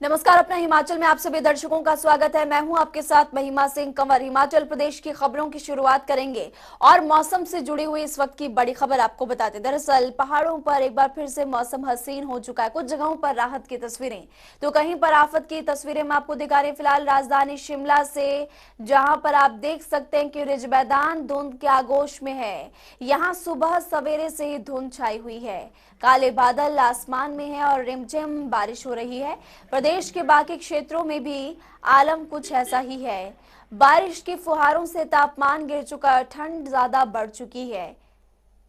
नमस्कार। अपना हिमाचल में आप सभी दर्शकों का स्वागत है। मैं हूं आपके साथ महिमा सिंह कंवर। हिमाचल प्रदेश की खबरों की शुरुआत करेंगे और मौसम से जुड़ी हुई इस वक्त की बड़ी खबर आपको बताते। दरअसल पहाड़ों पर एक बार फिर से मौसम हसीन हो चुका है। कुछ जगहों पर राहत की तस्वीरें तो कहीं पर आफत की तस्वीरें हम आपको दिखा रहे हैं। फिलहाल राजधानी शिमला से, जहां पर आप देख सकते हैं कि रिज मैदान धुंध के आगोश में है। यहाँ सुबह सवेरे से ही धुंध छाई हुई है, काले बादल आसमान में है और रिमझिम बारिश हो रही है। प्रदेश के बाकी क्षेत्रों में भी आलम कुछ ऐसा ही है। बारिश की फुहारों से तापमान गिर चुका, ठंड ज्यादा बढ़ चुकी है।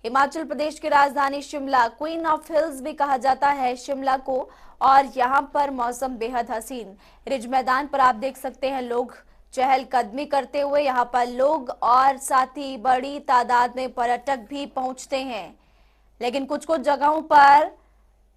हिमाचल प्रदेश की राजधानी शिमला, क्वीन ऑफ हिल्स भी कहा जाता है शिमला को, और यहाँ पर मौसम बेहद हसीन। रिज मैदान पर आप देख सकते हैं लोग चहलकदमी करते हुए, यहाँ पर लोग और साथ ही बड़ी तादाद में पर्यटक भी पहुंचते हैं। लेकिन कुछ कुछ जगहों पर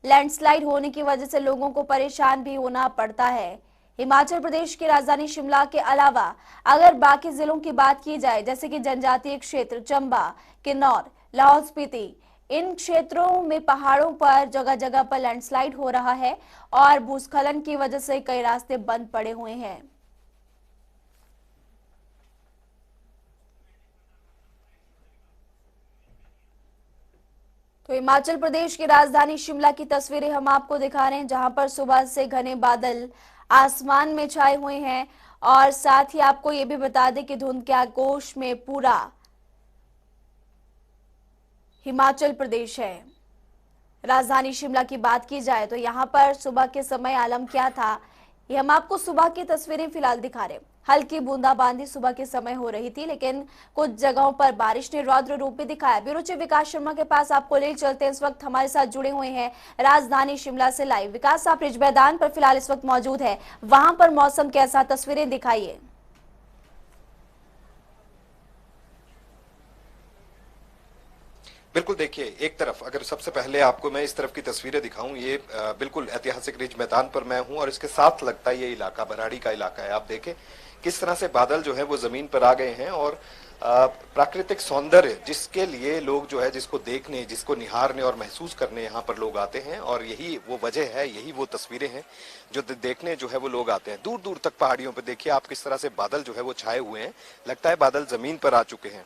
लैंडस्लाइड होने की वजह से लोगों को परेशान भी होना पड़ता है। हिमाचल प्रदेश की राजधानी शिमला के अलावा अगर बाकी जिलों की बात की जाए, जैसे कि जनजातीय क्षेत्र चंबा, किन्नौर, लाहौल स्पीति, इन क्षेत्रों में पहाड़ों पर जगह जगह पर लैंडस्लाइड हो रहा है और भूस्खलन की वजह से कई रास्ते बंद पड़े हुए हैं। तो हिमाचल प्रदेश की राजधानी शिमला की तस्वीरें हम आपको दिखा रहे हैं, जहां पर सुबह से घने बादल आसमान में छाए हुए हैं और साथ ही आपको ये भी बता दें कि धुंध के आगोश में पूरा हिमाचल प्रदेश है। राजधानी शिमला की बात की जाए तो यहाँ पर सुबह के समय आलम क्या था, ये हम आपको सुबह की तस्वीरें फिलहाल दिखा रहे हैं। हल्की बूंदाबांदी सुबह के समय हो रही थी, लेकिन कुछ जगहों पर बारिश ने रौद्र रूप भी दिखाया। ब्यूरो चीफ विकास शर्मा के पास आपको ले चलते हैं। इस वक्त हमारे साथ जुड़े हुए हैं राजधानी शिमला से लाइव विकास। आप रिज मैदान पर फिलहाल इस वक्त मौजूद है, वहां पर मौसम कैसा, तस्वीरें दिखाइए। बिल्कुल, देखिए, एक तरफ अगर सबसे पहले आपको मैं इस तरफ की तस्वीरें दिखाऊं, ये बिल्कुल ऐतिहासिक रिज मैदान पर मैं हूं और इसके साथ लगता है ये इलाका भराड़ी का इलाका है। आप देखें किस तरह से बादल जो है वो जमीन पर आ गए हैं और प्राकृतिक सौंदर्य जिसके लिए लोग जो है, जिसको देखने, जिसको निहारने और महसूस करने यहाँ पर लोग आते हैं, और यही वो वजह है, यही वो तस्वीरें हैं जो देखने जो है वो लोग आते हैं। दूर दूर तक पहाड़ियों पर देखिए आप किस तरह से बादल जो है वो छाए हुए हैं, लगता है बादल जमीन पर आ चुके हैं।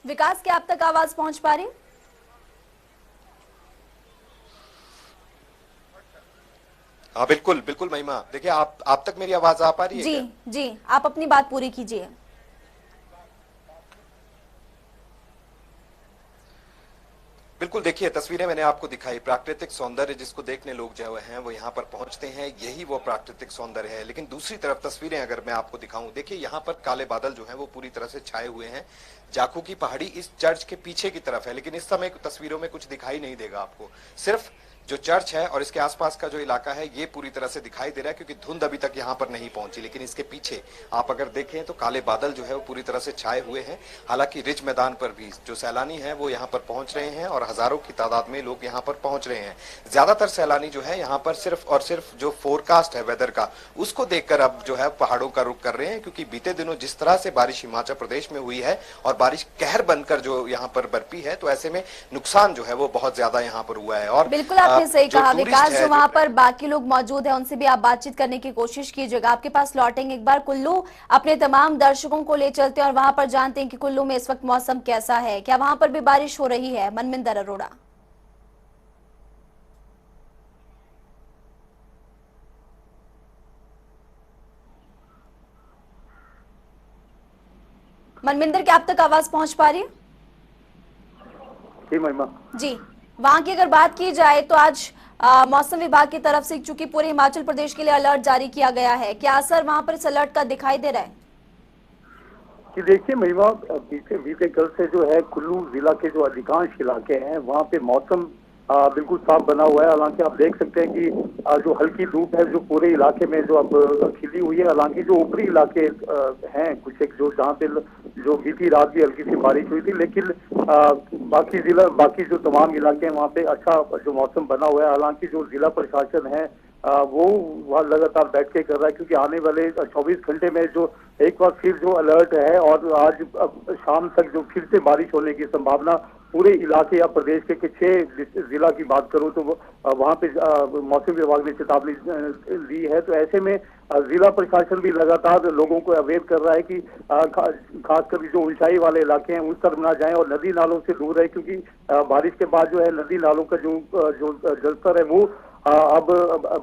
विकास, क्या आप तक आवाज पहुंच पा रही? हाँ, बिल्कुल बिल्कुल महिमा, देखिए आप तक मेरी आवाज आ पा रही है जी क्या? जी, आप अपनी बात पूरी कीजिए। बिल्कुल, देखिए तस्वीरें मैंने आपको दिखाई, प्राकृतिक सौंदर्य जिसको देखने लोग जो हैं वो यहाँ पर पहुंचते हैं, यही वो प्राकृतिक सौंदर्य है। लेकिन दूसरी तरफ तस्वीरें अगर मैं आपको दिखाऊं, देखिए यहाँ पर काले बादल जो हैं वो पूरी तरह से छाए हुए हैं। जाखू की पहाड़ी इस चर्च के पीछे की तरफ है, लेकिन इस समय तस्वीरों में कुछ दिखाई नहीं देगा आपको। सिर्फ जो चर्च है और इसके आसपास का जो इलाका है ये पूरी तरह से दिखाई दे रहा है, क्योंकि धुंध अभी तक यहाँ पर नहीं पहुंची। लेकिन इसके पीछे आप अगर देखें तो काले बादल जो है वो पूरी तरह से छाए हुए हैं। हालांकि रिज मैदान पर भी जो सैलानी है वो यहाँ पर पहुंच रहे हैं और हजारों की तादाद में लोग यहाँ पर पहुंच रहे हैं। ज्यादातर सैलानी जो है यहाँ पर सिर्फ और सिर्फ जो फोरकास्ट है वेदर का, उसको देखकर अब जो है पहाड़ों का रुख कर रहे हैं, क्योंकि बीते दिनों जिस तरह से बारिश हिमाचल प्रदेश में हुई है और बारिश कहर बनकर जो यहाँ पर बरपी है, तो ऐसे में नुकसान जो है वो बहुत ज्यादा यहाँ पर हुआ है। और बिल्कुल आपने सही कहा विकास। जो वहां पर जो बाकी लोग मौजूद हैं उनसे भी आप बातचीत करने की कोशिश कीजिएगा। आपके पास लौटेंगे एक बार कुल्लू, अपने तमाम दर्शकों को ले चलते हैं और वहां पर जानते हैं कि कुल्लू में इस वक्त मौसम कैसा है, क्या वहां पर भी बारिश हो रही है। मनमिंदर अरोड़ा। मनमिंदर, क्या आप तक आवाज पहुंच पा रही है? जी महिमा। जी, वहां की अगर बात की जाए तो आज मौसम विभाग की तरफ से, चूंकि पूरे हिमाचल प्रदेश के लिए अलर्ट जारी किया गया है, क्या असर वहां पर इस अलर्ट का दिखाई दे रहा है? कि देखिए महिमा, बीते बीते कल से जो है कुल्लू जिला के जो अधिकांश इलाके हैं वहाँ पे मौसम बिल्कुल साफ बना हुआ है। हालांकि आप देख सकते हैं कि जो हल्की धूप है जो पूरे इलाके में जो अब खिली हुई है। हालांकि जो ऊपरी इलाके हैं कुछ एक, जो जहाँ पे जो बीती रात भी हल्की सी बारिश हुई थी, लेकिन बाकी जो तमाम इलाके हैं वहाँ पे अच्छा जो मौसम बना हुआ है। हालांकि जो जिला प्रशासन है वो वहाँ लगातार बैठ के कर रहा है, क्योंकि आने वाले 24 घंटे में जो एक बार फिर जो अलर्ट है, और आज शाम तक जो फिर से बारिश होने की संभावना पूरे इलाके या प्रदेश के 6 जिला की बात करूं तो वहां पे मौसम विभाग ने चेतावनी दी है। तो ऐसे में जिला प्रशासन भी लगातार लोगों को अवेयर कर रहा है कि खासकर जो ऊंचाई वाले इलाके हैं उस तरफ ना जाएं और नदी नालों से दूर रहे, क्योंकि बारिश के बाद जो है नदी नालों का जो जलस्तर है वो अब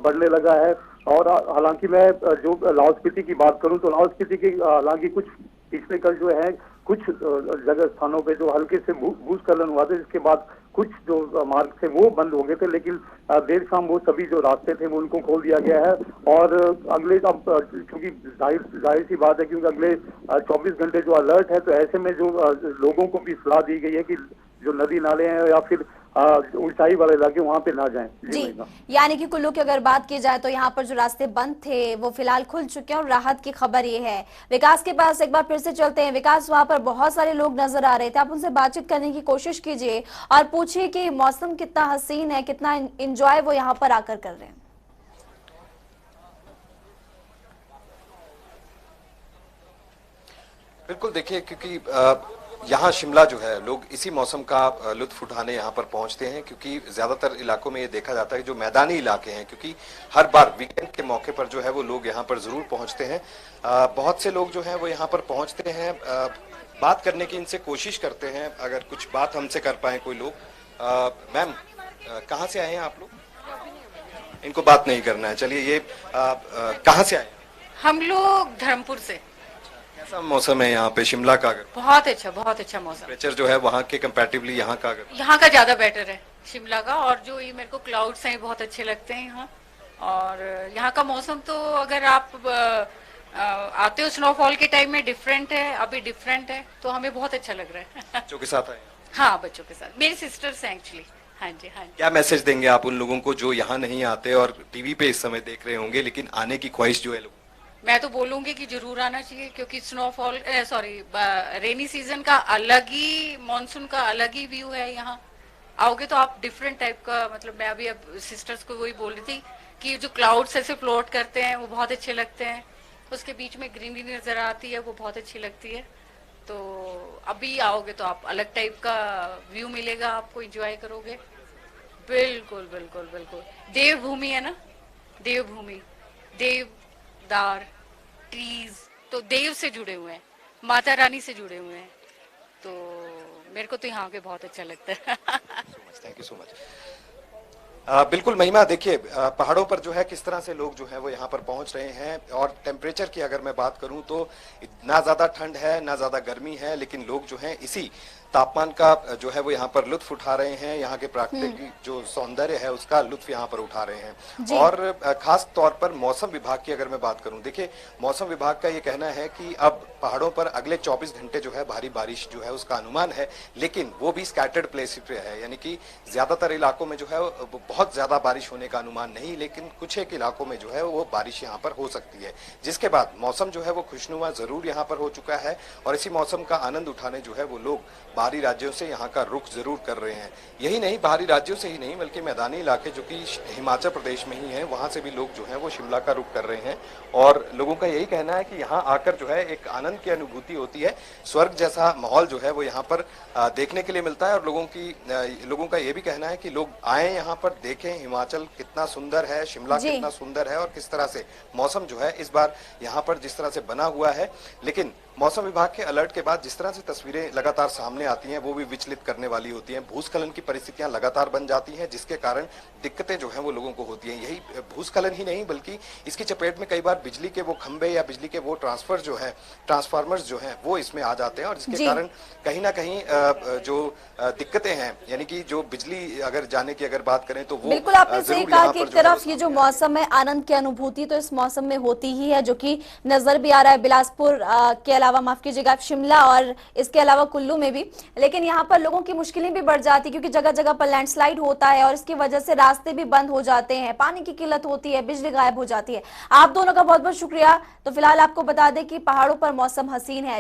बढ़ने लगा है। और हालांकि मैं जो लाहौल स्पीति की बात करूं तो लाहौल स्पीति की हालांकि कुछ पिछले कल जो है कुछ जगह स्थानों पे जो हल्के से भूस्खलन हुआ था, जिसके बाद कुछ जो मार्ग थे वो बंद हो गए थे, लेकिन देर शाम वो सभी जो रास्ते थे वो उनको खोल दिया गया है। और अगले अब क्योंकि जाहिर सी बात है, क्योंकि अगले 24 घंटे जो अलर्ट है, तो ऐसे में जो लोगों को भी सलाह दी गई है कि जो नदी नाले हैं या फिर ऊंचाई वाले इलाके वहां पे ना जाएं। जी, यानी कि कुल्लू की अगर बात की जाए तो यहाँ पर जो रास्ते बंद थे वो फिलहाल खुल चुके हैं और राहत की खबर ये है। विकास के पास एक बार फिर से चलते हैं। विकास, वहां पर बहुत सारे लोग नजर आ रहे थे, आप उनसे बातचीत करने की कोशिश कीजिए और पूछिए कि मौसम कितना हसीन है, कितना इंजॉय वो यहाँ पर आकर कर रहे हैं। बिल्कुल, देखिए, क्योंकि यहाँ शिमला जो है लोग इसी मौसम का लुत्फ उठाने यहाँ पर पहुंचते हैं, क्योंकि ज्यादातर इलाकों में ये देखा जाता है जो मैदानी इलाके हैं, क्योंकि हर बार वीकेंड के मौके पर जो है वो लोग यहाँ पर जरूर पहुंचते हैं। बहुत से लोग जो हैं वो यहाँ पर पहुंचते हैं, बात करने की इनसे कोशिश करते हैं, अगर कुछ बात हमसे कर पाए कोई लोग। मैम, कहाँ से आए हैं आप लोग? इनको बात नहीं करना है, चलिए। ये कहाँ से आए हैं? हम लोग धर्मपुर से। कैसा मौसम है यहाँ पे शिमला का? अगर बहुत अच्छा मौसम। टेम्परेचर जो है वहाँ के कंपैरेटिवली यहाँ का, अगर यहाँ का ज्यादा बेटर है शिमला का। और जो ये मेरे को क्लाउड्स हैं बहुत अच्छे लगते हैं यहाँ। और यहाँ का मौसम तो अगर आप आते हो स्नोफॉल के टाइम में डिफरेंट है, अभी डिफरेंट है, तो हमें बहुत अच्छा लग रहा है। बच्चों के साथ आए? हाँ, बच्चों के साथ, मेरी सिस्टर्स हैं एक्चुअली। हाँ जी, हाँ जी। क्या मैसेज देंगे आप उन लोगों को जो यहाँ नहीं आते और टीवी पे इस समय देख रहे होंगे, लेकिन आने की ख्वाहिश जो है लोग? मैं तो बोलूंगी कि जरूर आना चाहिए, क्योंकि स्नोफॉल रेनी सीजन का अलग ही, मॉनसून का अलग ही व्यू है। यहाँ आओगे तो आप डिफरेंट टाइप का, मतलब मैं अभी अब सिस्टर्स को वही बोल रही थी कि जो क्लाउड्स ऐसे फ्लोट करते हैं वो बहुत अच्छे लगते हैं, उसके बीच में ग्रीनरी नजर आती है, वो बहुत अच्छी लगती है। तो अभी आओगे तो आप अलग टाइप का व्यू मिलेगा, आपको एंजॉय करोगे। बिल्कुल बिल्कुल बिल्कुल। देवभूमि है ना, देवभूमि, देवदार, ट्रीज, तो देव से जुड़े हुए हैं, माता रानी से जुड़े हुए हैं, तो मेरे को तो यहाँ के बहुत अच्छा लगता है। Thank you so much. बिल्कुल महिमा, देखिए पहाड़ों पर जो है किस तरह से लोग जो है वो यहाँ पर पहुंच रहे हैं। और टेम्परेचर की अगर मैं बात करूं तो ना ज्यादा ठंड है ना ज्यादा गर्मी है, लेकिन लोग जो हैं इसी तापमान का जो है वो यहाँ पर लुत्फ उठा रहे हैं। यहाँ के प्राकृतिक जो सौंदर्य है उसका लुत्फ यहाँ पर उठा रहे हैं। और खास तौर पर मौसम विभाग की अगर मैं बात करूं, देखिए मौसम विभाग का ये कहना है कि अब पहाड़ों पर अगले 24 घंटे जो है भारी बारिश जो है उसका अनुमान है, लेकिन वो भी स्कैटर्ड प्लेस पे है, यानी कि ज्यादातर इलाकों में जो है बहुत ज्यादा बारिश होने का अनुमान नहीं, लेकिन कुछ एक इलाकों में जो है वो बारिश यहाँ पर हो सकती है, जिसके बाद मौसम जो है वो खुशनुमा जरूर यहाँ पर हो चुका है। और इसी मौसम का आनंद उठाने जो है वो लोग बाहरी राज्यों से यहाँ का रुख जरूर कर रहे हैं। यही नहीं, बाहरी राज्यों से ही नहीं बल्कि मैदानी इलाके जो कि हिमाचल प्रदेश में ही हैं, वहां से भी लोग जो हैं वो शिमला का रुख कर रहे हैं। और लोगों का यही कहना है कि यहाँ आकर जो है एक आनंद की अनुभूति होती है, स्वर्ग जैसा माहौल जो है वो यहाँ पर देखने के लिए मिलता है। और लोगों का ये भी कहना है कि लोग आए यहाँ पर, देखें हिमाचल कितना सुंदर है, शिमला कितना सुंदर है और किस तरह से मौसम जो है इस बार यहाँ पर जिस तरह से बना हुआ है। लेकिन मौसम विभाग के अलर्ट के बाद जिस तरह से तस्वीरें लगातार सामने आती हैं वो भी विचलित करने वाली होती हैं। भूस्खलन की परिस्थितियां लगातार बन जाती हैं, जिसके कारण दिक्कतें जो हैं वो लोगों को होती हैं। यही भूस्खलन ही नहीं बल्कि इसकी चपेट में कई बार बिजली के वो खंभे या बिजली के वो ट्रांसफार्मर्स जो हैं वो इसमें आ जाते हैं, और जिसके कारण कहीं ना कहीं जो दिक्कतें हैं, यानी कि जो बिजली अगर जाने की अगर बात करें तो वो बिल्कुल आपने सही कहा कि एक तरफ ये जो मौसम है आनंद की अनुभूति तो इस मौसम में होती ही है, जो कि नजर भी आ रहा है बिलासपुर के अलावा, माफ कीजिएगा, शिमला और इसके अलावा कुल्लू में भी। लेकिन यहाँ पर लोगों की मुश्किलें भी बढ़ जाती है, क्योंकि जगह जगह पर लैंडस्लाइड होता है और इसकी वजह से रास्ते भी बंद हो जाते हैं, पानी की किल्लत होती है, बिजली गायब हो जाती है। आप दोनों का बहुत बहुत शुक्रिया। तो फिलहाल आपको बता दें कि पहाड़ों पर मौसम हसीन है।